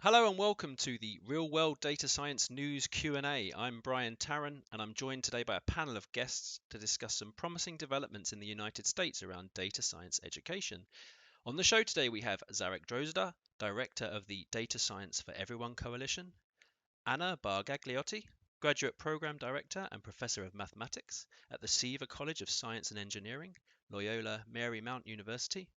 Hello and welcome to the Real World Data Science News Q&A. I'm Brian Tarran and I'm joined today by a panel of guests to discuss some promising developments in the United States around data science education. On the show today we have Zarek Drozda, Director of the Data Science for Everyone Coalition, Anna Bargagliotti, Graduate Program Director and Professor of Mathematics at the Seaver College of Science and Engineering, Loyola Marymount University,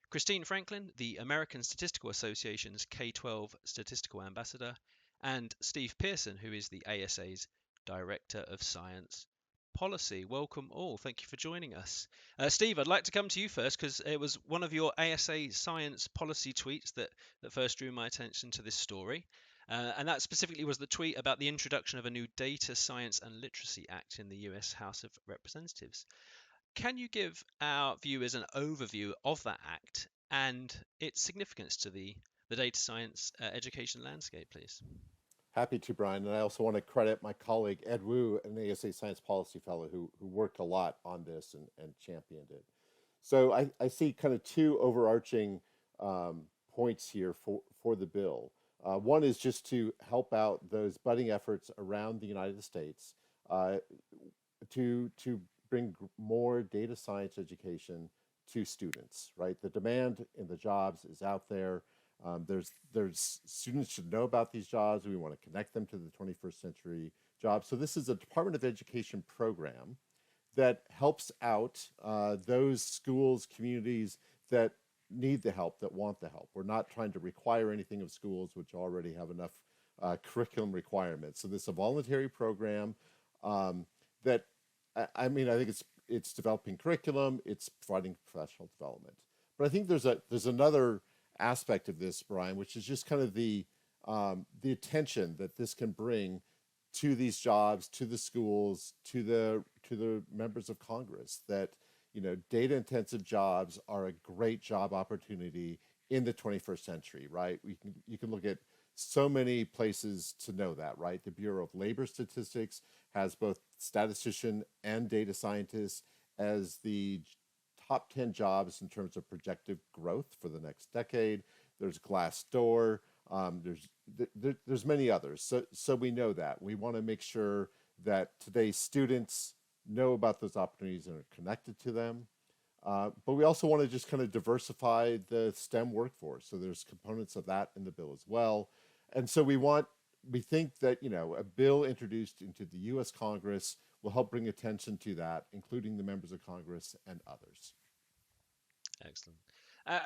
Christine Franklin, the American Statistical Association's K-12 Statistical Ambassador, and Steve Pierson, who is the ASA's Director of Science Policy. Welcome all. Thank you for joining us. Steve, I'd like to come to you first because it was one of your ASA science policy tweets that first drew my attention to this story. And that specifically was the tweet about the introduction of a new Data Science and Literacy Act in the US House of Representatives. Can you give our viewers an overview of that act and its significance to the data science education landscape, please? Happy to, Brian. And I also want to credit my colleague, Ed Wu, an ASA Science Policy Fellow who worked a lot on this and championed it. So I see kind of two overarching points here for the bill. One is just to help out those budding efforts around the United States uh, to bring more data science education to students, right? The demand in the jobs is out there. There's students should know about these jobs. We want to connect them to the 21st century jobs. So this is a Department of Education program that helps out those schools, communities that need the help, that want the help. We're not trying to require anything of schools which already have enough curriculum requirements. So this is a voluntary program that I mean, I think it's developing curriculum, it's providing professional development. But I think there's another aspect of this, Brian, which is just kind of the attention that this can bring to these jobs, to the schools, to the members of Congress. That data intensive jobs are a great job opportunity in the 21st century, right? You can look at so many places to know that, right? The Bureau of Labor Statistics has both statistician and data scientists as the top 10 jobs in terms of projected growth for the next decade. There's Glassdoor. There's many others. So we know that. We want to make sure that today's students know about those opportunities and are connected to them. But we also want to just kind of diversify the STEM workforce. So there's components of that in the bill as well. And so we think that, a bill introduced into the US Congress will help bring attention to that, including the members of Congress and others. Excellent. Uh,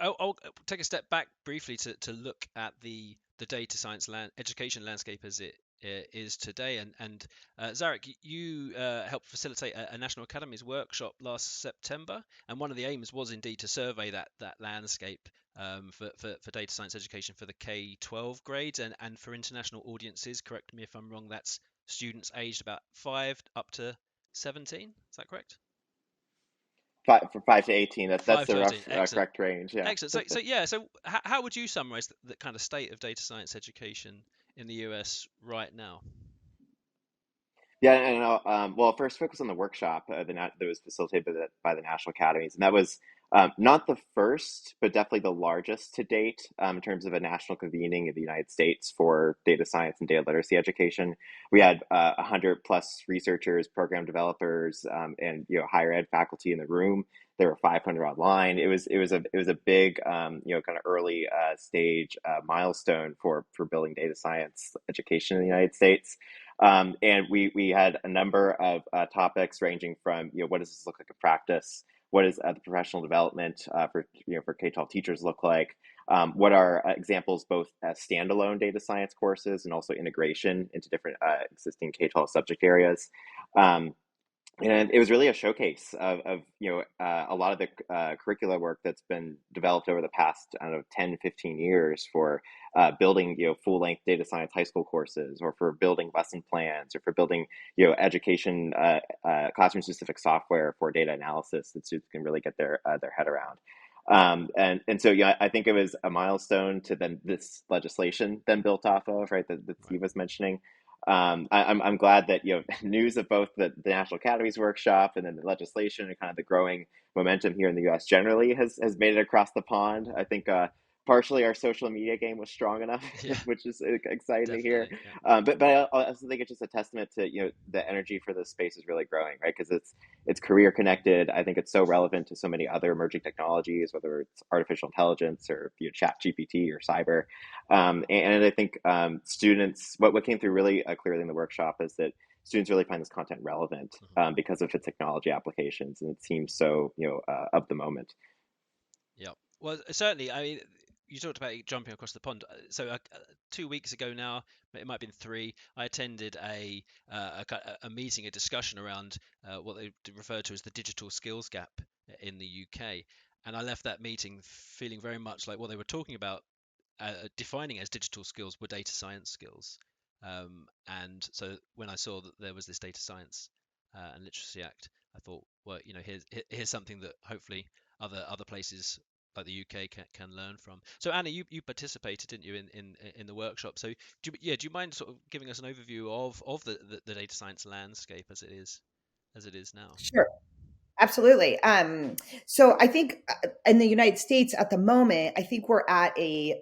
I'll take a step back briefly to look at the data science education landscape as it is today. And Zarek, you helped facilitate a National Academies workshop last September, and one of the aims was indeed to survey that landscape for data science education for the K-12 grades and for international audiences. Correct me if I'm wrong. That's students aged about 5 up to 17. Is that correct? From 5 to 18. That's 5 the to 18. rough Excellent. correct range. Yeah. Excellent. So yeah. So how would you summarize the kind of state of data science education in the US right now? Yeah, and well, first focus on the workshop that was facilitated by the National Academies, and that was not the first, but definitely the largest to date in terms of a national convening in the United States for data science and data literacy education. We had 100+ researchers, program developers, and higher ed faculty in the room. There were 500 online. It was a big kind of early stage milestone for building data science education in the United States. And we had a number of topics ranging from what does this look like in practice? What does the professional development for K-12 teachers look like? What are examples both as standalone data science courses and also integration into different existing K-12 subject areas? And it was really a showcase of a lot of the curricula work that's been developed over the past, I don't know, 10, 15 years for building full-length data science high school courses, or for building lesson plans, or for building education classroom-specific software for data analysis that students can really get their head around. And so I think it was a milestone to then this legislation then built off of, right, that Right. Steve was mentioning. I'm glad that news of both the National Academies workshop and then the legislation and kind of the growing momentum here in the U.S. generally has made it across the pond. I think partially our social media game was strong enough, Yeah, which is exciting to hear. definitely. Yeah. But I also think it's just a testament to the energy for this space is really growing, right? Because it's career connected. I think it's so relevant to so many other emerging technologies, whether it's artificial intelligence or Chat GPT or cyber. And I think students, what came through really clearly in the workshop is that students really find this content relevant Mhm. because of its technology applications, and it seems so of the moment. Yeah. Well, certainly. I mean, you talked about jumping across the pond. So 2 weeks ago now, it might have been three. I attended a meeting, a discussion around what they refer to as the digital skills gap in the UK, and I left that meeting feeling very much like what they were talking about, defining as digital skills were data science skills. And so when I saw that there was this Data Science and Literacy Act, I thought, well, here's something that hopefully other places like the UK can learn from. So Anna, you participated, didn't you, in the workshop? So do you mind sort of giving us an overview of the data science landscape as it is now? Sure. Absolutely. So I think in the United States at the moment, I think we're at a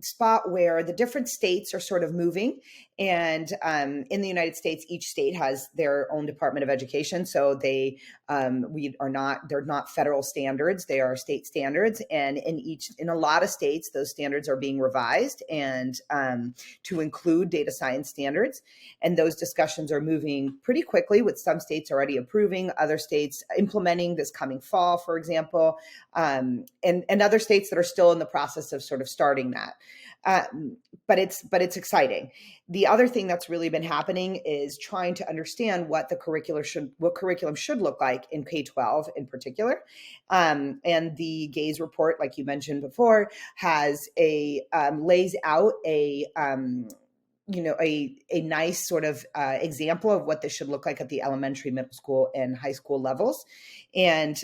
spot where the different states are sort of moving. And in the United States, each state has their own Department of Education. So they're not federal standards; they are state standards. And in a lot of states, those standards are being revised and to include data science standards. And those discussions are moving pretty quickly, with some states already approving, other states implementing this coming fall, for example, and other states that are still in the process of sort of starting that. But it's exciting. The other thing that's really been happening is trying to understand what curriculum should look like in K-12 in particular. And the Gaze report, like you mentioned before, has lays out a nice sort of example of what this should look like at the elementary, middle school, and high school levels, and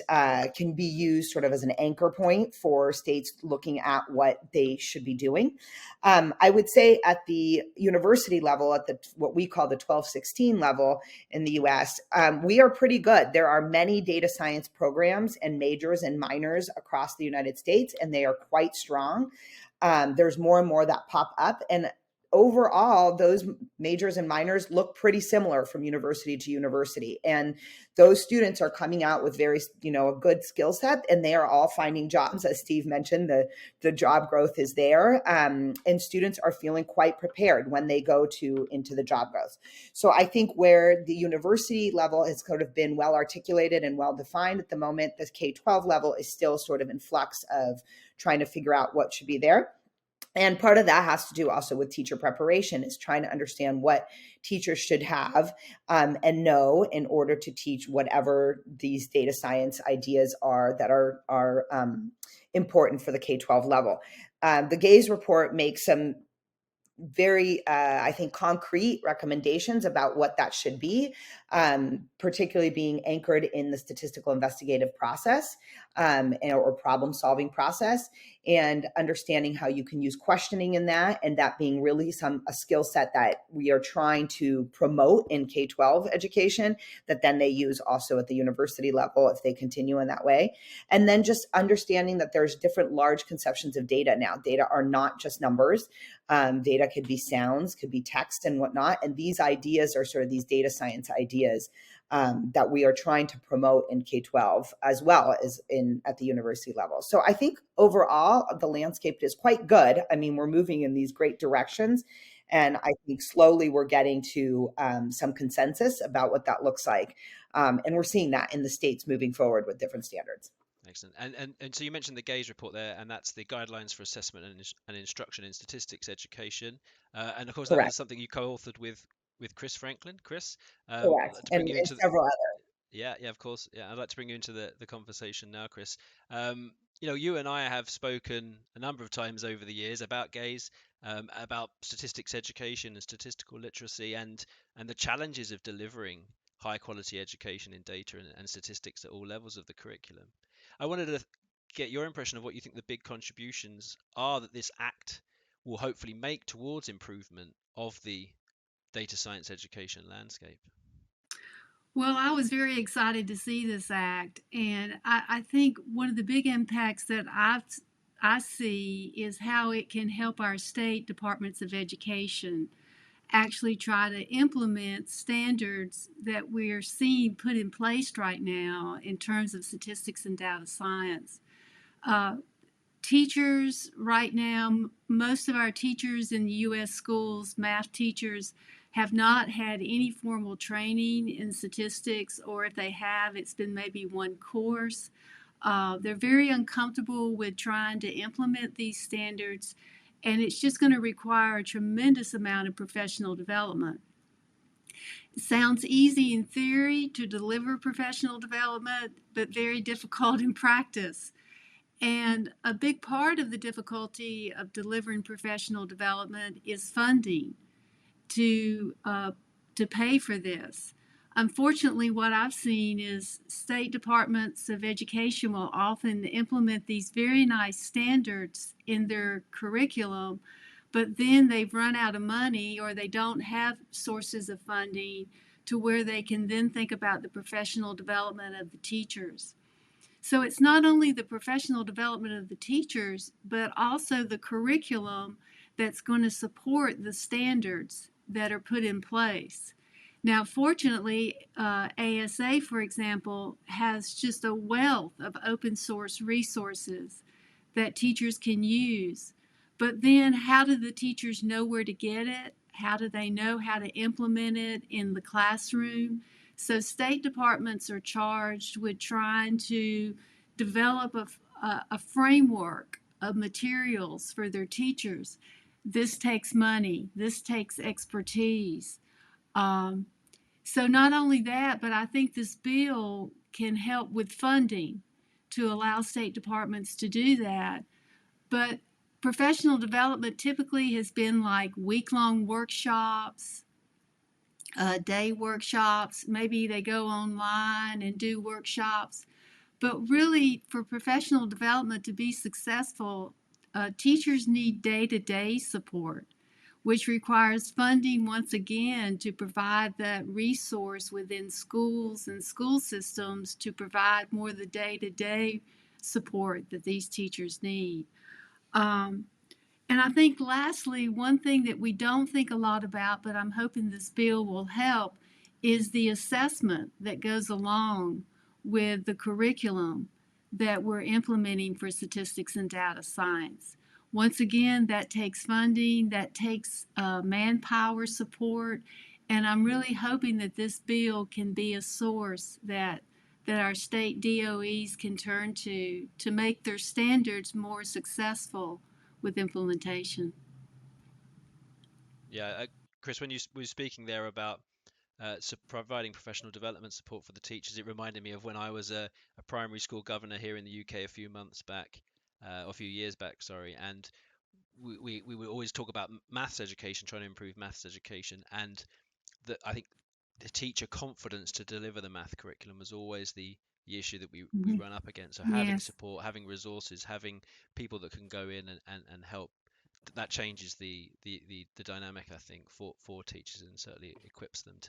can be used sort of as an anchor point for states looking at what they should be doing. I would say at the university level, at the what we call the 12-16 level in the U.S., we are pretty good. There are many data science programs and majors and minors across the United States, and they are quite strong. There's more and more that pop up, and overall, those majors and minors look pretty similar from university to university. And those students are coming out with a good skill set, and they are all finding jobs. As Steve mentioned, the job growth is there. And students are feeling quite prepared when they go into the job growth. So I think where the university level has sort of been well articulated and well defined at the moment, the K-12 level is still sort of in flux of trying to figure out what should be there. And part of that has to do also with teacher preparation, is trying to understand what teachers should have and know in order to teach whatever these data science ideas are that are important for the K-12 level. The Gaze report makes some very, I think, concrete recommendations about what that should be, particularly being anchored in the statistical investigative process or problem solving process, and understanding how you can use questioning in that, and that being really a skill set that we are trying to promote in K-12 education, that then they use also at the university level if they continue in that way. And then just understanding that there's different large conceptions of data now. Data are not just numbers. Data could be sounds, could be text and whatnot. And these ideas are sort of these data science ideas that we are trying to promote in K-12 as well as at the university level. So I think overall the landscape is quite good. I mean, we're moving in these great directions. And I think slowly we're getting to some consensus about what that looks like. And we're seeing that in the states moving forward with different standards. Excellent. And so you mentioned the Gaze report there, and that's the guidelines for assessment and instruction in statistics education. And of course, that was Correct. something you co-authored with Chris Franklin. Chris, I'd Correct. like to bring And you into the several others. yeah, yeah, of course. Yeah, I'd like to bring you into the conversation now, Chris. You and I have spoken a number of times over the years about Gaze, about statistics education and statistical literacy, and the challenges of delivering high quality education in data and statistics at all levels of the curriculum. I wanted to get your impression of what you think the big contributions are that this act will hopefully make towards improvement of the data science education landscape. Well, I was very excited to see this act, and I think one of the big impacts that I see is how it can help our state departments of education actually try to implement standards that we're seeing put in place right now in terms of statistics and data science. Uh, Teachers right now, most of our teachers in the U.S. schools, math teachers, have not had any formal training in statistics, or if they have, it's been maybe one course. They're very uncomfortable with trying to implement these standards, and it's just going to require a tremendous amount of professional development. It sounds easy in theory to deliver professional development, but very difficult in practice. And a big part of the difficulty of delivering professional development is funding to pay for this. Unfortunately, what I've seen is state departments of education will often implement these very nice standards in their curriculum, but then they've run out of money or they don't have sources of funding to where they can then think about the professional development of the teachers. So it's not only the professional development of the teachers, but also the curriculum that's going to support the standards that are put in place. Now, fortunately, ASA, for example, has just a wealth of open source resources that teachers can use. But then, how do the teachers know where to get it? How do they know how to implement it in the classroom? So, state departments are charged with trying to develop a framework of materials for their teachers. This takes money, this takes expertise. Um, so, not only that, but I think this bill can help with funding to allow state departments to do that. But professional development typically has been like week-long workshops, day workshops. Maybe they go online and do workshops. But really, for professional development to be successful, teachers need day-to-day support, which requires funding once again to provide that resource within schools and school systems to provide more of the day-to-day support that these teachers need. Um, and I think lastly, one thing that we don't think a lot about, but I'm hoping this bill will help, is the assessment that goes along with the curriculum that we're implementing for statistics and data science. Once again, that takes funding, that takes manpower support, and I'm really hoping that this bill can be a source that our state DOEs can turn to make their standards more successful with implementation. Yeah, Chris, when you were speaking there about providing professional development support for the teachers, it reminded me of when I was a primary school governor here in the UK a few months back, or a few years back, sorry, and we would always talk about maths education, trying to improve maths education, and I think the teacher confidence to deliver the math curriculum was always the issue that we run up against. So having Yes, support, having resources, having people that can go in and help, that changes the dynamic, I think, for teachers, and certainly equips them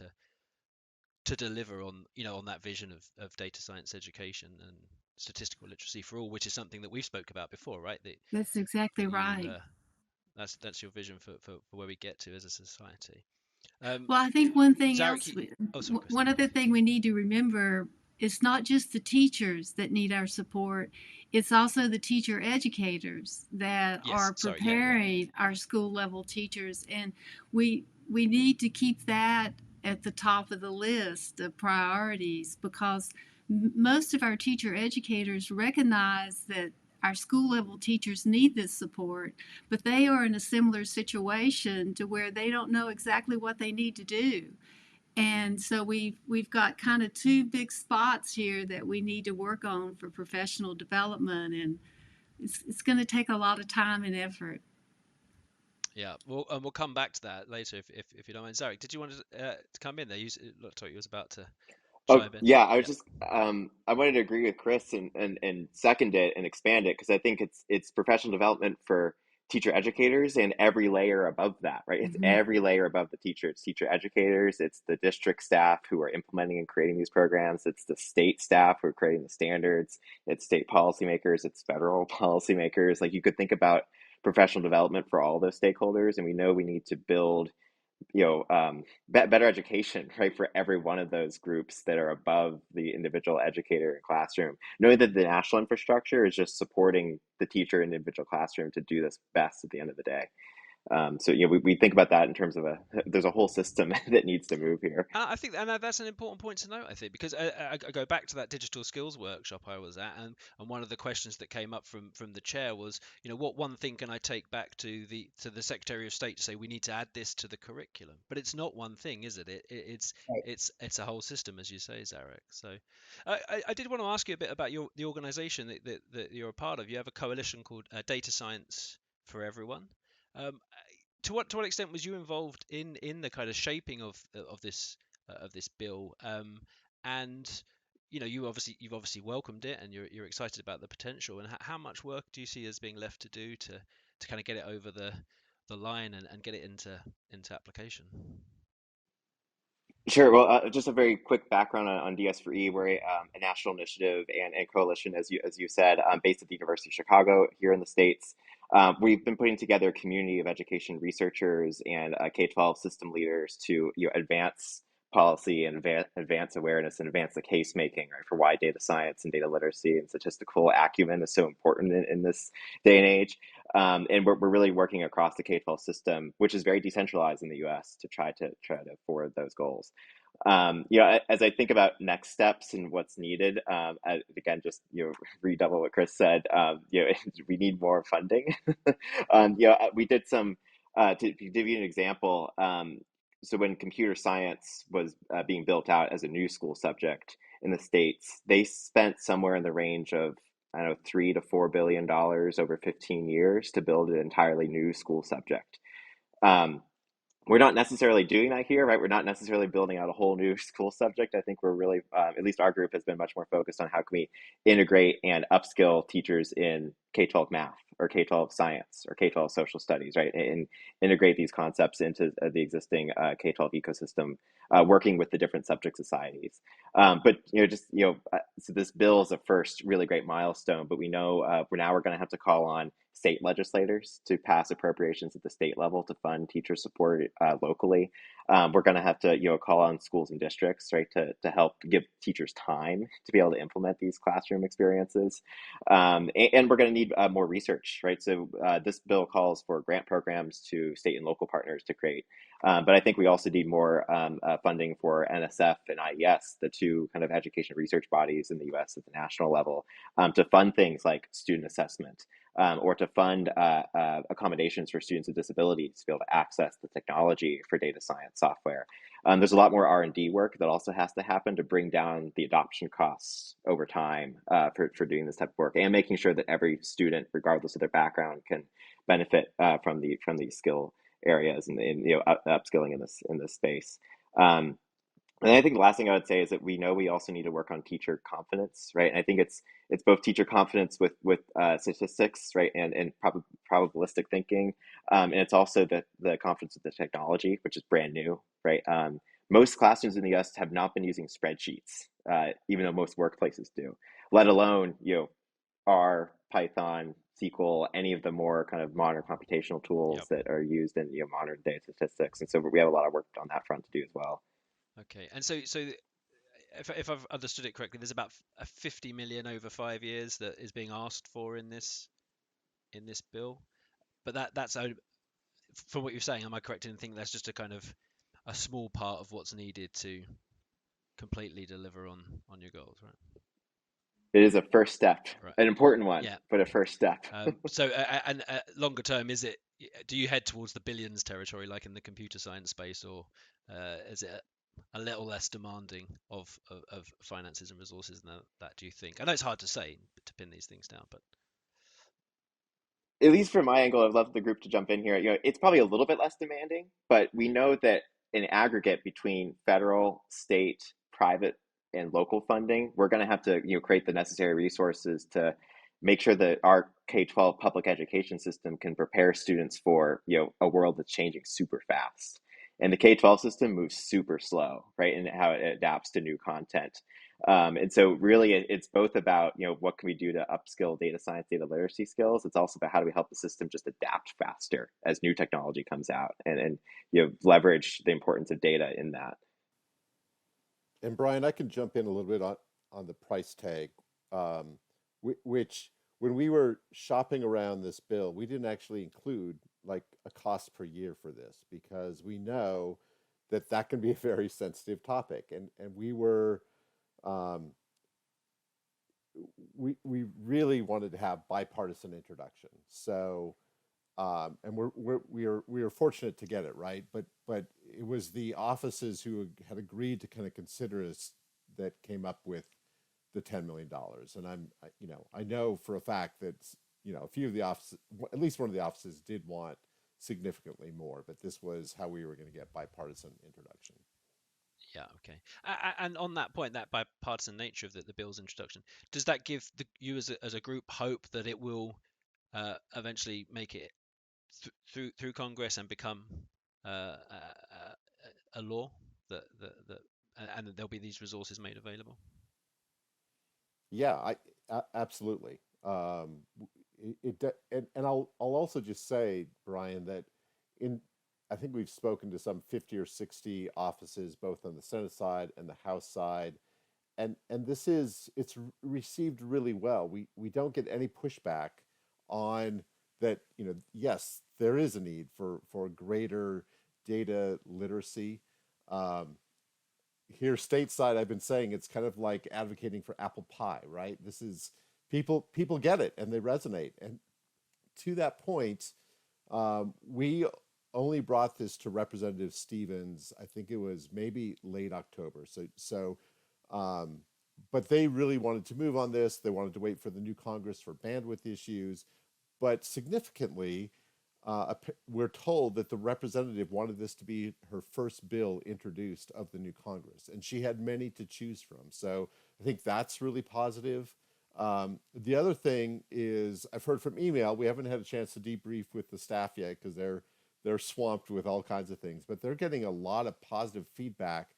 to deliver on on that vision of data science education and statistical literacy for all, which is something that we've spoke about before, right? that's exactly That you right. that's your vision for where we get to as a society. Um, Well, I think one thing Zarek, else, oh, sorry, Chris. one other thing we need to remember, it's not just the teachers that need our support, it's also the teacher educators that Yes, are sorry, yeah. preparing our school level teachers. And we need to keep that at the top of the list of priorities because most of our teacher educators recognize that our school level teachers need this support, but they are in a similar situation to where they don't know exactly what they need to do. And so we've got kind of two big spots here that we need to work on for professional development, and it's going to take a lot of time and effort. Yeah, we'll come back to that later if you don't mind. Zarek, did you want to come in there? It looked like you was about to Oh chime in. yeah, I was Yeah. just I wanted to agree with Chris and second it and expand it because I think it's professional development for teacher educators and every layer above that, right? It's Mm-hmm. every layer above the teacher. It's teacher educators, it's the district staff who are implementing and creating these programs, it's the state staff who are creating the standards, it's state policymakers, it's federal policymakers. Like, you could think about professional development for all those stakeholders, and we know we need to build better education, right, for every one of those groups that are above the individual educator and classroom, knowing that the national infrastructure is just supporting the teacher and individual classroom to do this best at the end of the day. So we think about that in terms of there's a whole system that needs to move here. I think, and that's an important point to note, I think, because I go back to that digital skills workshop I was at, and one of the questions that came up from the chair was, what one thing can I take back to the Secretary of State to say we need to add this to the curriculum? But it's not one thing, is it? Right. It's a whole system, as you say, Zarek. So I did want to ask you a bit about the organization that you're a part of. You have a coalition called Data Science for Everyone. Um, to what extent was you involved in the kind of shaping of this bill? And you've obviously welcomed it, and you're excited about the potential. And how much work do you see as being left to do to kind of get it over the line and get it into application? Sure. Well, just a very quick background on DS4E. We're a national initiative and coalition, as you said, based at the University of Chicago here in the States. We've been putting together a community of education researchers and K-12 system leaders to advance policy and advance awareness and advance the case making, right, for why data science and data literacy and statistical acumen is so important in this day and age. And we're really working across the K-12 system, which is very decentralized in the U.S., to try to forward those goals. As I think about next steps and what's needed, again, just redouble what Chris said. We need more funding. We did some to give you an example. So when computer science was being built out as a new school subject in the States, they spent somewhere in the range of, I don't know, $3 to $4 billion over 15 years to build an entirely new school subject. Um, we're not necessarily doing that here, right? We're not necessarily building out a whole new school subject. I think we're really, at least our group has been much more focused on how can we integrate and upskill teachers in K-12 math or K-12 science or K-12 social studies, right? And integrate these concepts into the existing K-12 ecosystem, working with the different subject societies. So this bill is a first really great milestone, but we know we're going to have to call on state legislators to pass appropriations at the state level to fund teacher support locally. We're going to have to call on schools and districts, right, to help give teachers time to be able to implement these classroom experiences. And we're going to need more research, right? So this bill calls for grant programs to state and local partners to create. But I think we also need more funding for NSF and IES, the two kind of education research bodies in the US at the national level, to fund things like student assessment. Or to fund accommodations for students with disabilities to be able to access the technology for data science software. There's a lot more R&D work that also has to happen to bring down the adoption costs over time for doing this type of work, and making sure that every student, regardless of their background, can benefit from these skill areas and upskilling in this space. And I think the last thing I would say is that we know we also need to work on teacher confidence, right? And I think it's both teacher confidence with statistics, right, and probabilistic thinking, and it's also the confidence with the technology, which is brand new, right? Most classrooms in the U.S. have not been using spreadsheets, even though most workplaces do, let alone R, Python, SQL, any of the more kind of modern computational tools Yep. that are used in modern day statistics. And so we have a lot of work on that front to do as well. Okay. And so if I've understood it correctly, there's about 50 million over 5 years that is being asked for in this bill. But that's from what you're saying, am I correct in thinking that's just a kind of a small part of what's needed to completely deliver on your goals, right? It is a first step, Right. an important one, Yeah. but a first step. So and longer term, do you head towards the billions territory like in the computer science space, or is it a little less demanding of finances and resources than that, do you think? I know it's hard to say to pin these things down, but At least from my angle, I'd love the group to jump in here. It's probably a little bit less demanding, but we know that in aggregate between federal, state, private, and local funding, we're going to have to create the necessary resources to make sure that our K-12 public education system can prepare students for, a world that's changing super fast. And the K-12 system moves super slow, right? And how it adapts to new content. And so really it's both about, what can we do to upskill data science, data literacy skills. It's also about how do we help the system just adapt faster as new technology comes out and leverage the importance of data in that. And Brian, I can jump in a little bit on the price tag, which when we were shopping around this bill, we didn't actually include like a cost per year for this because we know that that can be a very sensitive topic, and we were we really wanted to have bipartisan introduction. So and we are fortunate to get it right, but it was the offices who had agreed to kind of consider us that came up with the $10 million. And I know for a fact that a few of the offices, at least one of the offices, did want significantly more, but this was how we were going to get bipartisan introduction. Yeah, okay. And on that point, that bipartisan nature of the bill's introduction, does that give you as a group hope that it will eventually make it through Congress and become a law that and that there'll be these resources made available? Yeah, absolutely. And I'll also just say, Brian, that in I think we've spoken to some 50 or 60 offices, both on the Senate side and the House side, and it's received really well. We don't get any pushback on that. Yes, there is a need for greater data literacy. Here stateside, I've been saying it's kind of like advocating for apple pie, right? This is people get it and they resonate. And to that point, we only brought this to Representative Stevens. I think it was maybe late October. But they really wanted to move on this. They wanted to wait for the new Congress for bandwidth issues. But significantly, we're told that the representative wanted this to be her first bill introduced of the new Congress, and she had many to choose from. So I think that's really positive. The other thing is I've heard from email. We haven't had a chance to debrief with the staff yet because they're swamped with all kinds of things, but they're getting a lot of positive feedback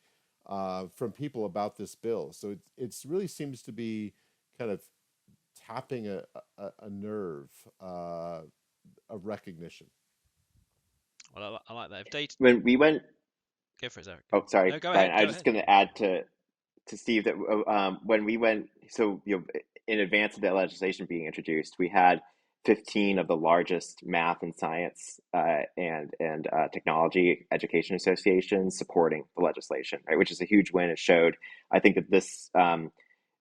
from people about this bill. So it really seems to be kind of tapping a nerve of recognition. Well, I like that. If data, When we went, go for it, Zarek. oh, sorry, No, go Brian, ahead. I Go was just ahead. going to add to Steve that when we went, so in advance of that legislation being introduced, we had 15 of the largest math and science and technology education associations supporting the legislation, right? Which is a huge win. It showed, I think, that this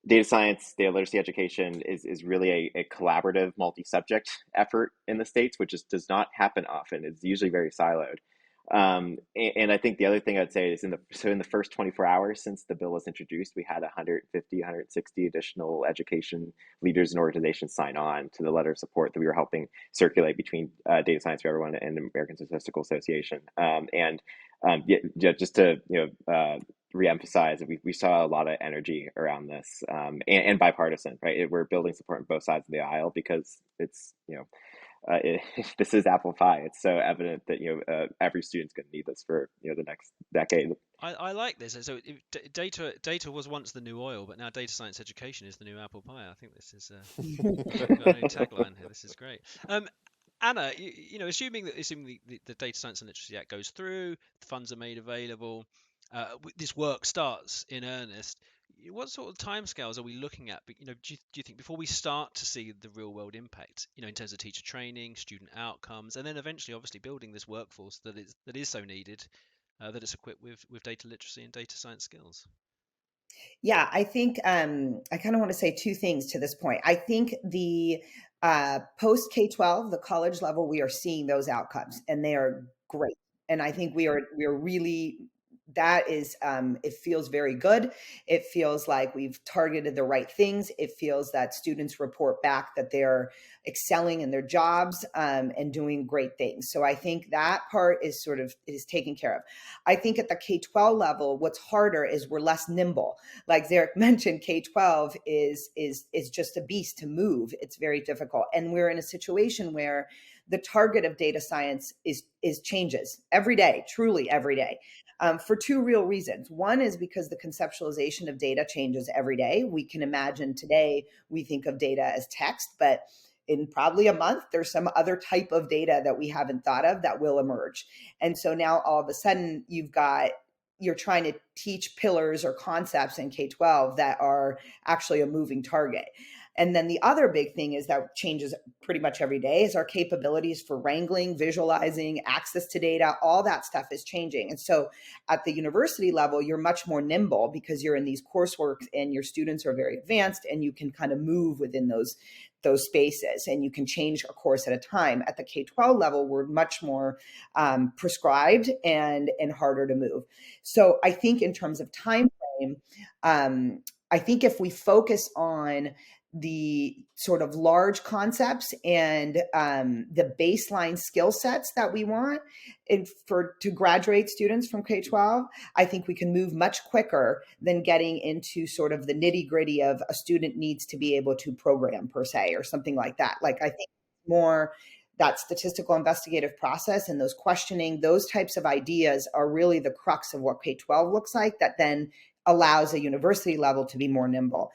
data science, data literacy education is really a collaborative, multi-subject effort in the States, which does not happen often. It's usually very siloed. And I think the other thing I'd say is in the first 24 hours since the bill was introduced, we had 150, 160 additional education leaders and organizations sign on to the letter of support that we were helping circulate between Data Science for Everyone and the American Statistical Association. Just to reemphasize that we saw a lot of energy around this and bipartisan, right? We're building support on both sides of the aisle because it's this is apple pie. It's so evident that every student's going to need this for the next decade. I like this. So data was once the new oil, but now data science education is the new apple pie. I think this is we've got a new tagline here. This is great. Anna, assuming the Data Science and Literacy Act goes through, the funds are made available, this work starts in earnest. What sort of timescales are we looking at? Do you think before we start to see the real world impact, in terms of teacher training, student outcomes, and then eventually, obviously, building this workforce that is so needed, that it's equipped with data literacy and data science skills? Yeah, I think I kind of want to say two things to this point. I think the post K-12, the college level, we are seeing those outcomes, and they are great. And I think we are really that is, it feels very good. It feels like we've targeted the right things. It feels that students report back that they're excelling in their jobs, and doing great things. So I think that part is taken care of. I think at the K-12 level, what's harder is we're less nimble. Like Zarek mentioned, K-12 is just a beast to move. It's very difficult, and we're in a situation where the target of data science is changes every day, truly every day, for two real reasons. One is because the conceptualization of data changes every day. We can imagine today we think of data as text, but in probably a month, there's some other type of data that we haven't thought of that will emerge. And so now all of a sudden you're trying to teach pillars or concepts in K-12 that are actually a moving target. And then the other big thing is that changes pretty much every day is our capabilities for wrangling, visualizing, access to data, all that stuff is changing. And so at the university level, you're much more nimble because you're in these coursework and your students are very advanced and you can kind of move within those spaces and you can change a course at a time. At the K-12 level, we're much more prescribed and harder to move. So I think in terms of time frame, I think if we focus on the sort of large concepts and the baseline skill sets that we want to graduate students from K-12, I think we can move much quicker than getting into sort of the nitty gritty of a student needs to be able to program per se or something like that. Like I think more that statistical investigative process and those questioning, those types of ideas are really the crux of what K-12 looks like that then allows a university level to be more nimble.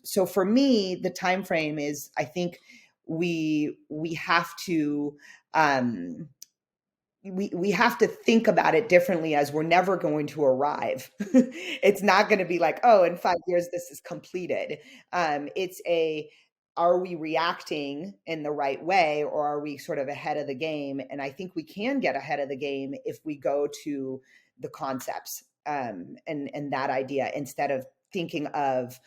So for me, the time frame is, I think we have to we have to think about it differently as we're never going to arrive. It's not going to be like, oh, in 5 years this is completed. Are we reacting in the right way or are we sort of ahead of the game? And I think we can get ahead of the game if we go to the concepts, and that idea instead of thinking of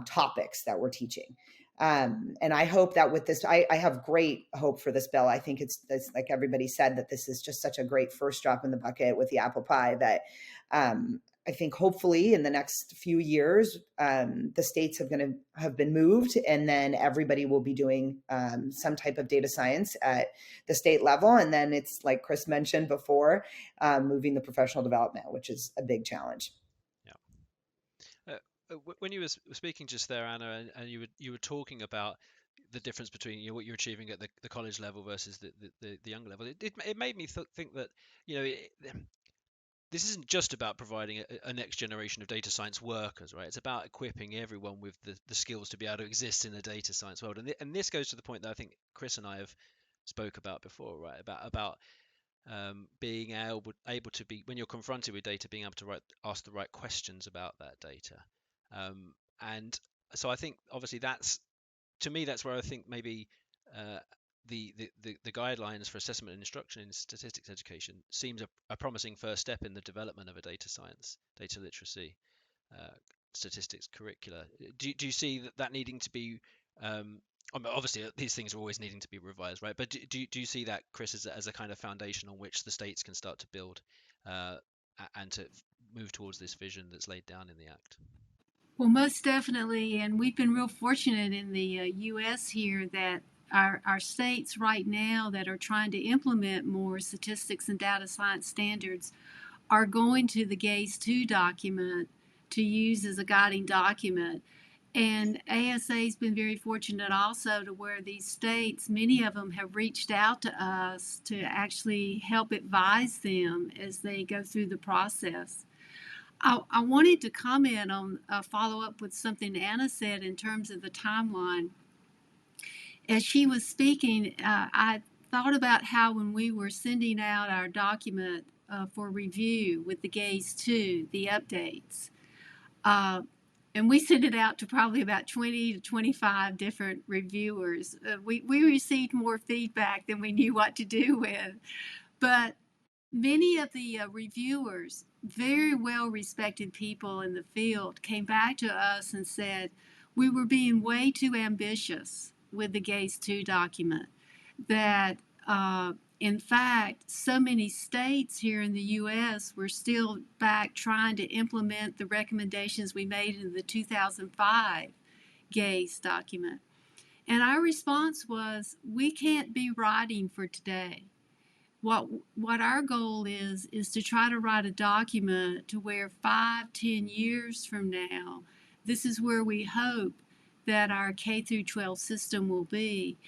topics that we're teaching. And I hope that with this, I have great hope for this bill. I think it's like everybody said, that this is just such a great first drop in the bucket with the apple pie that I think hopefully in the next few years, the states have been moved and then everybody will be doing some type of data science at the state level. And then it's like Chris mentioned before, moving the professional development, which is a big challenge. When you were speaking just there, Anna, and you were talking about the difference between what you're achieving at the college level versus the younger level, it made me think that this isn't just about providing a next generation of data science workers, right? It's about equipping everyone with the skills to be able to exist in a data science world. And this goes to the point that I think Chris and I have spoke about before, right? About being able to be, when you're confronted with data, being able to ask the right questions about that data. And so I think obviously to me that's where I think maybe the guidelines for assessment and instruction in statistics education seems a promising first step in the development of a data science, data literacy, statistics curricula. Do you see that needing to be obviously these things are always needing to be revised, right? But do you see that, Chris, as a kind of foundation on which the states can start to build and to move towards this vision that's laid down in the Act? Well, most definitely, and we've been real fortunate in the U.S. here that our states right now that are trying to implement more statistics and data science standards are going to the GAZE 2 document to use as a guiding document. And ASA has been very fortunate also to where these states, many of them have reached out to us to actually help advise them as they go through the process. I wanted to comment on follow up with something Anna said in terms of the timeline. As she was speaking, I thought about how when we were sending out our document for review with the GAZE 2, the updates, and we sent it out to probably about 20 to 25 different reviewers. We received more feedback than we knew what to do with. But many of the reviewers, very well respected people in the field, came back to us and said we were being way too ambitious with the GAZE 2 document, that In fact, so many states here in the U.S. were still back trying to implement the recommendations we made in the 2005 GAZE document. And our response was, we can't be writing for today. What our goal is to try to write a document to where 5-10 years from now, this is where we hope that our K through 12 system will be.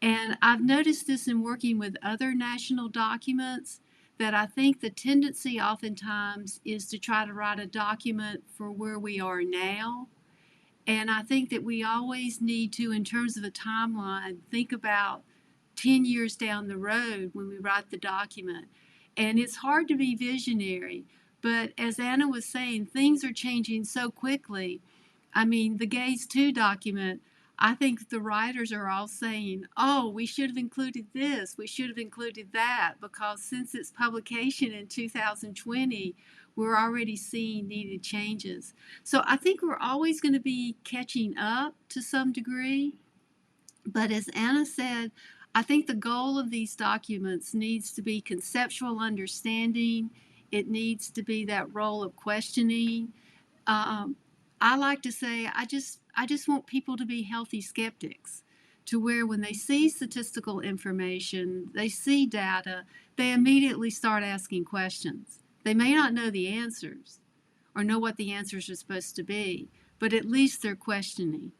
And I've noticed this in working with other national documents, that I think the tendency oftentimes is to try to write a document for where we are now. And I think that we always need to, in terms of a timeline, think about 10 years down the road when we write the document. And it's hard to be visionary, but as Anna was saying, things are changing so quickly. I mean, the GAZE 2 document, I think the writers are all saying, oh, we should have included this, we should have included that, because since its publication in 2020, we're already seeing needed changes. So I think we're always going to be catching up to some degree. But as Anna said, I think the goal of these documents needs to be conceptual understanding. It needs to be that role of questioning. I like to say, I just want people to be healthy skeptics, to where when they see statistical information, they see data, they immediately start asking questions. They may not know the answers or know what the answers are supposed to be, but at least they're questioning.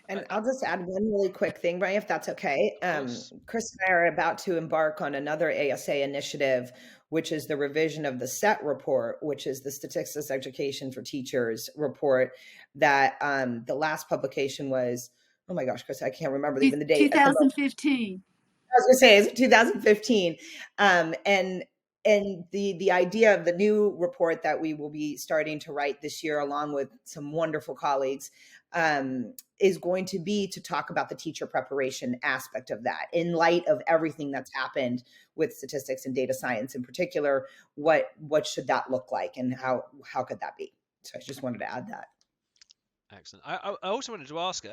And I'll just add one really quick thing, Brian, if that's okay. Chris and I are about to embark on another ASA initiative, which is the revision of the SET report, which is the Statistics Education for Teachers report that the last publication was, oh my gosh, Chris, I can't remember even the date. 2015. I was going to say it's 2015. And the idea of the new report that we will be starting to write this year, along with some wonderful colleagues, is going to be to talk about the teacher preparation aspect of that in light of everything that's happened with statistics and data science in particular. What should that look like, and how could that be? So I just wanted to add that. Excellent. I also wanted to ask,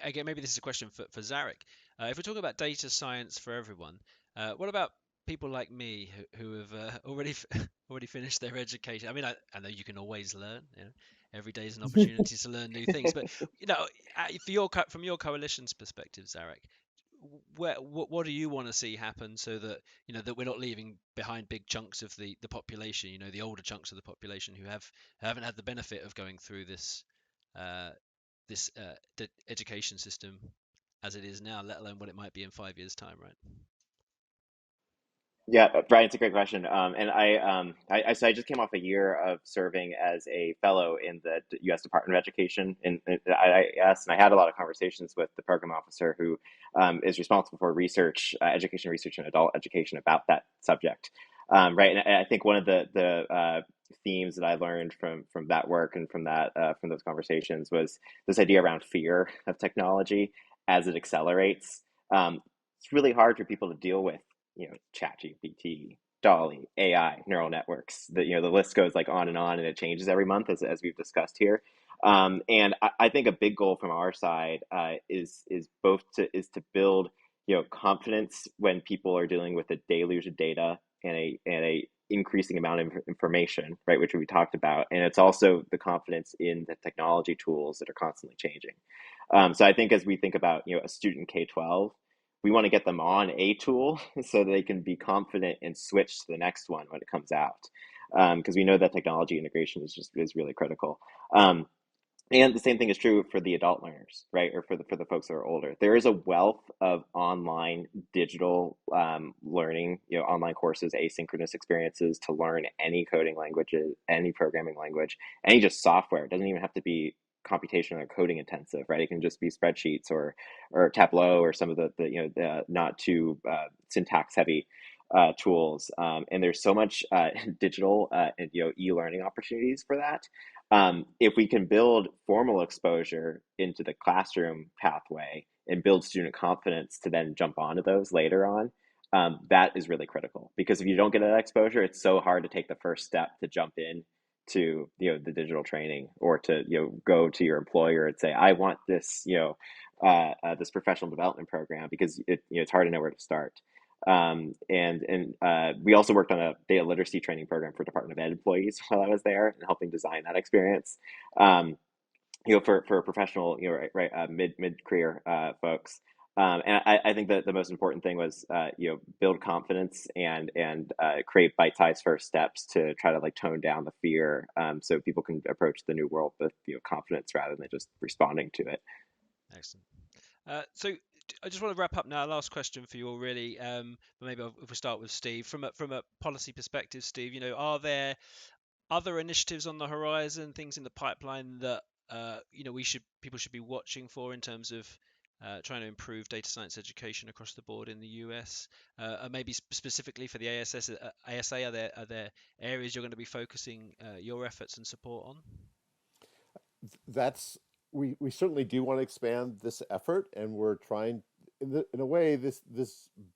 again, maybe this is a question for Zarek. If we're talking about data science for everyone, what about people like me who have already finished their education? I mean, I know you can always learn. You know, every day is an opportunity to learn new things. But from your coalition's perspective, Zarek, what do you want to see happen so that that we're not leaving behind big chunks of the population? The older chunks of the population who haven't had the benefit of going through uh, this education system as it is now, let alone what it might be in 5 years' time, right? Yeah, Brian, it's a great question. And so I just came off a year of serving as a fellow in the U.S. Department of Education in IIS, and I had a lot of conversations with the program officer who is responsible for research, education research, and adult education about that subject. Right, and I think one of the themes that I learned from that work and from those conversations was this idea around fear of technology as it accelerates. It's really hard for people to deal with, ChatGPT, Dolly, AI, neural networks. The list goes like on, and it changes every month as we've discussed here. And I think a big goal from our side is to build confidence when people are dealing with a deluge of data and a increasing amount of information, right, which we talked about. And it's also the confidence in the technology tools that are constantly changing. So I think as we think about a student K-12, we want to get them on a tool so they can be confident and switch to the next one when it comes out, because we know that technology integration is really critical. And the same thing is true for the adult learners, right? Or for the folks that are older. There is a wealth of online digital learning, online courses, asynchronous experiences to learn any coding languages, any programming language, any just software. It doesn't even have to be computation or coding intensive, right? It can just be spreadsheets or Tableau or some of the not too syntax heavy tools. And there's so much digital and e-learning opportunities for that. If we can build formal exposure into the classroom pathway and build student confidence to then jump onto those later on, that is really critical. Because if you don't get that exposure, it's so hard to take the first step to jump in to the digital training, or to go to your employer and say, I want this this professional development program because it's hard to know where to start. And we also worked on a data literacy training program for Department of Ed employees while I was there and helping design that experience. For professional, mid career folks. And I think that the most important thing was, build confidence and create bite-sized first steps to try to like tone down the fear, so people can approach the new world with confidence rather than just responding to it. Excellent. So I just want to wrap up now. Last question for you all, really. But maybe if we start with Steve, from a policy perspective, Steve, are there other initiatives on the horizon, things in the pipeline that people should be watching for in terms of trying to improve data science education across the board in the US? Maybe specifically for the ASA, are there areas you're going to be focusing your efforts and support on? That's we certainly do want to expand this effort, and we're trying. In a way, this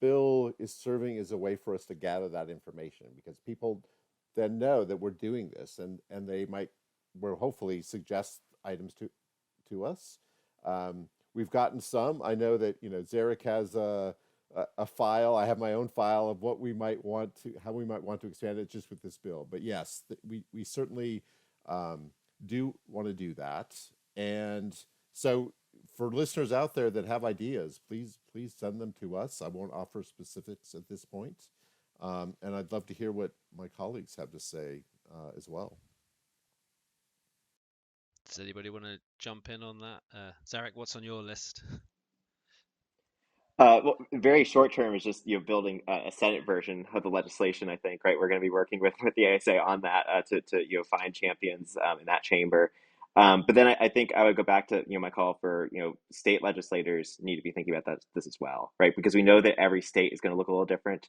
bill is serving as a way for us to gather that information because people then know that we're doing this, and they will hopefully suggest items to us. We've gotten some. I know that Zarek has a file. I have my own file of what we might want to, how we might want to expand it just with this bill. But yes, we certainly do want to do that. And so for listeners out there that have ideas, please send them to us. I won't offer specifics at this point. And I'd love to hear what my colleagues have to say as well. Does anybody want to jump in on that? Zarek, what's on your list? Well, very short term is just building a Senate version of the legislation. I think we're going to be working with the ASA on that to find champions in that chamber. But then I think I would go back to my call for state legislators need to be thinking about this as well, right? Because we know that every state is going to look a little different.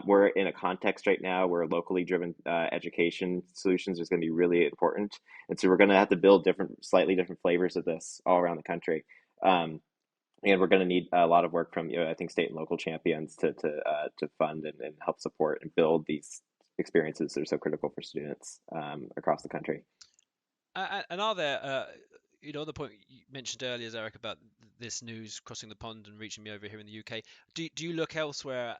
We're in a context right now where locally driven education solutions is going to be really important, and so we're going to have to build slightly different flavors of this all around the country. And we're going to need a lot of work from I think state and local champions to fund and help support and build these experiences that are so critical for students across the country. And are there, the point you mentioned earlier, Zarek, about this news crossing the pond and reaching me over here in the UK? Do you look elsewhere,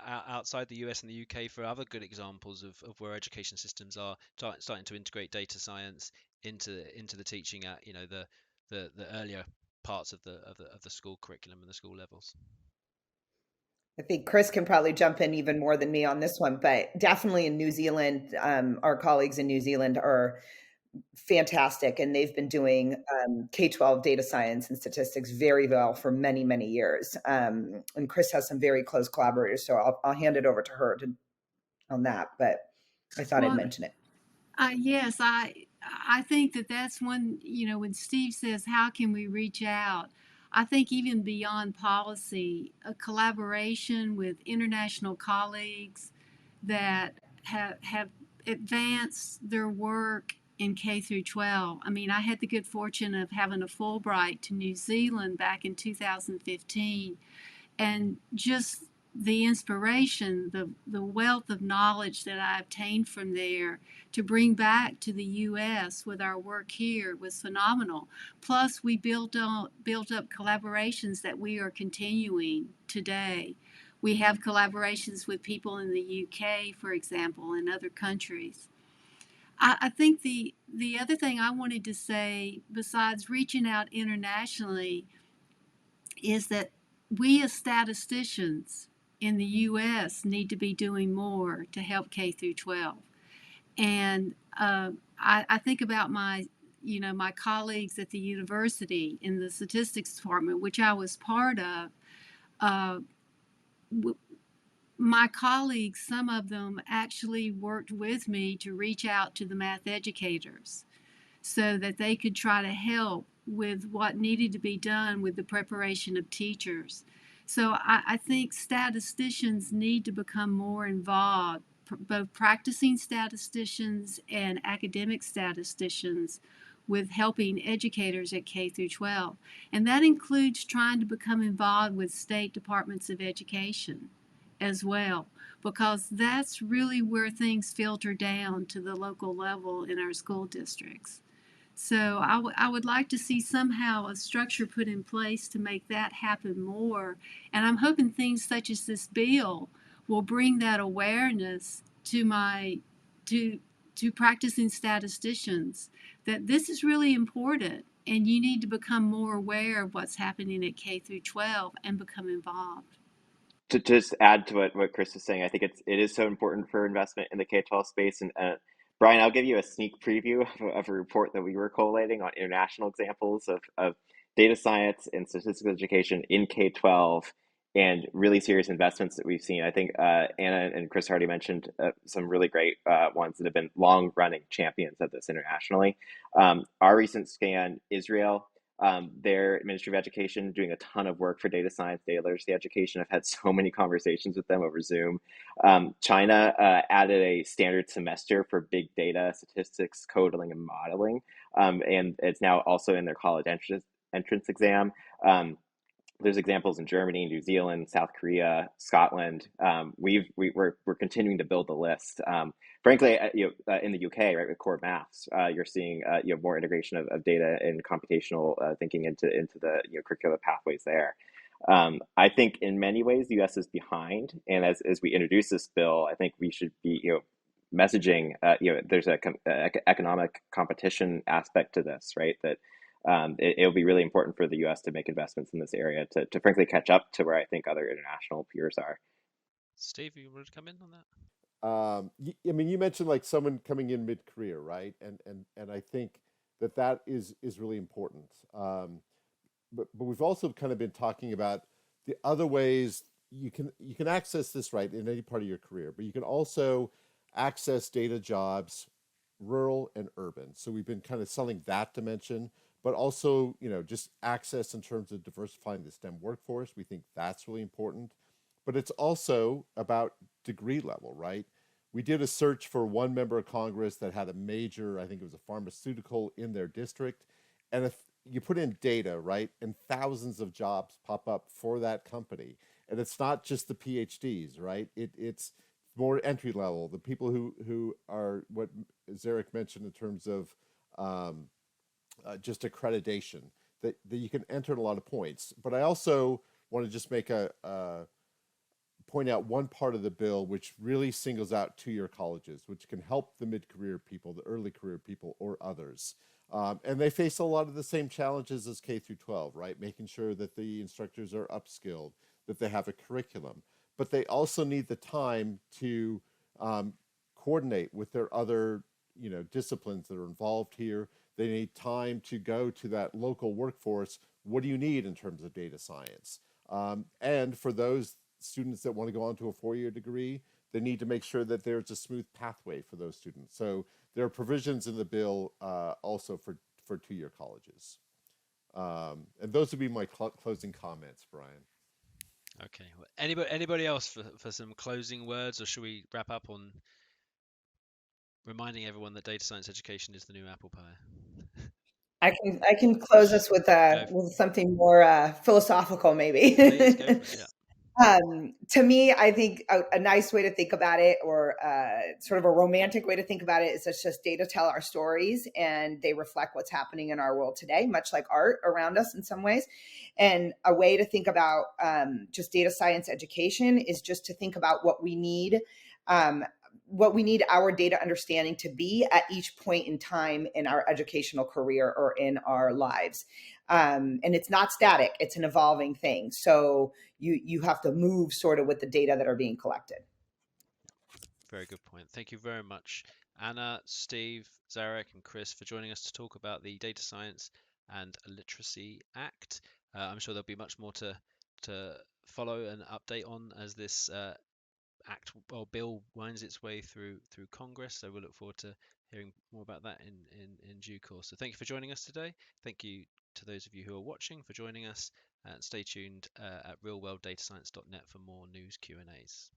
outside the US and the UK for other good examples of where education systems are starting to integrate data science into the teaching at the earlier parts of the school curriculum and the school levels? I think Chris can probably jump in even more than me on this one, but definitely in New Zealand, our colleagues in New Zealand are fantastic, and they've been doing K-12 data science and statistics very well for many, many years. And Chris has some very close collaborators, so I'll hand it over to her on that, but I thought I'd mention it. Yes, I think that's one, when Steve says, how can we reach out? I think even beyond policy, a collaboration with international colleagues that have advanced their work in K through 12. I mean, I had the good fortune of having a Fulbright to New Zealand back in 2015, and just the inspiration, the wealth of knowledge that I obtained from there to bring back to the U.S. with our work here was phenomenal. Plus, we built up collaborations that we are continuing today. We have collaborations with people in the UK, for example, and other countries. I think the other thing I wanted to say, besides reaching out internationally, is that we as statisticians in the U.S. need to be doing more to help K through 12. And I think about my colleagues at the university in the statistics department, which I was part of. My colleagues, some of them actually worked with me to reach out to the math educators so that they could try to help with what needed to be done with the preparation of teachers. So I think statisticians need to become more involved, both practicing statisticians and academic statisticians, with helping educators at K through 12. And that includes trying to become involved with state departments of education as well, because that's really where things filter down to the local level in our school districts. So I would like to see somehow a structure put in place to make that happen more. And I'm hoping things such as this bill will bring that awareness to to practicing statisticians that this is really important and you need to become more aware of what's happening at K through 12 and become involved. To just add to what Chris is saying, I think it is so important for investment in the K-12 space. And Brian, I'll give you a sneak preview of a report that we were collating on international examples of data science and statistical education in K-12 and really serious investments that we've seen. I think Anna and Chris already mentioned some really great ones that have been long-running champions of this internationally. Our recent scan, Israel, their Ministry of Education doing a ton of work for data science, data literacy education. I've had so many conversations with them over Zoom. China added a standard semester for big data, statistics, coding, and modeling, and it's now also in their college entrance exam. There's examples in Germany, New Zealand, South Korea, Scotland. We're continuing to build the list. Frankly, in the UK, right, with core maths, you're seeing more integration of data and computational thinking into the curricular pathways there. I think in many ways the U.S. is behind, and as we introduce this bill, I think we should be messaging. There's a economic competition aspect to this, right? That it'll be really important for the U.S. to make investments in this area to frankly catch up to where I think other international peers are. Steve, you wanted to come in on that? I mean, you mentioned like someone coming in mid-career, right? And I think that is really important. But we've also kind of been talking about the other ways you can access this, right, in any part of your career, but you can also access data jobs, rural and urban. So we've been kind of selling that dimension, but also, just access in terms of diversifying the STEM workforce. We think that's really important. But it's also about degree level, right? We did a search for one member of Congress that had a major, I think it was a pharmaceutical in their district. And if you put in data, right, and thousands of jobs pop up for that company. And it's not just the PhDs, right? It's more entry level, the people who are what Zarek mentioned in terms of just accreditation, that you can enter in a lot of points. But I also want to just make point out one part of the bill which really singles out two-year colleges, which can help the mid-career people, the early career people, or others. And they face a lot of the same challenges as K through 12, right? Making sure that the instructors are upskilled, that they have a curriculum, but they also need the time to coordinate with their other, disciplines that are involved here. They need time to go to that local workforce. What do you need in terms of data science? And for those students that want to go on to a four-year degree, they need to make sure that there's a smooth pathway for those students. So there are provisions in the bill also for two-year colleges. And those would be my closing comments, Brian. Okay. Well, anybody else for some closing words, or should we wrap up on reminding everyone that data science education is the new apple pie? I can close us with something more philosophical, maybe. Please go for it. Yeah. To me, I think a nice way to think about it, or sort of a romantic way to think about it, is it's just data tell our stories, and they reflect what's happening in our world today, much like art around us in some ways. And a way to think about just data science education is just to think about what we need our data understanding to be at each point in time in our educational career or in our lives. And it's not static, it's an evolving thing. So you have to move sort of with the data that are being collected. Very good point. Thank you very much, Anna, Steve, Zarek, and Chris, for joining us to talk about the Data Science and Literacy Act. I'm sure there'll be much more to follow and update on as this act or bill winds its way through Congress. So we'll look forward to hearing more about that in due course. So thank you for joining us today. Thank you to those of you who are watching for joining us, and stay tuned at realworlddatascience.net for more news Q&As.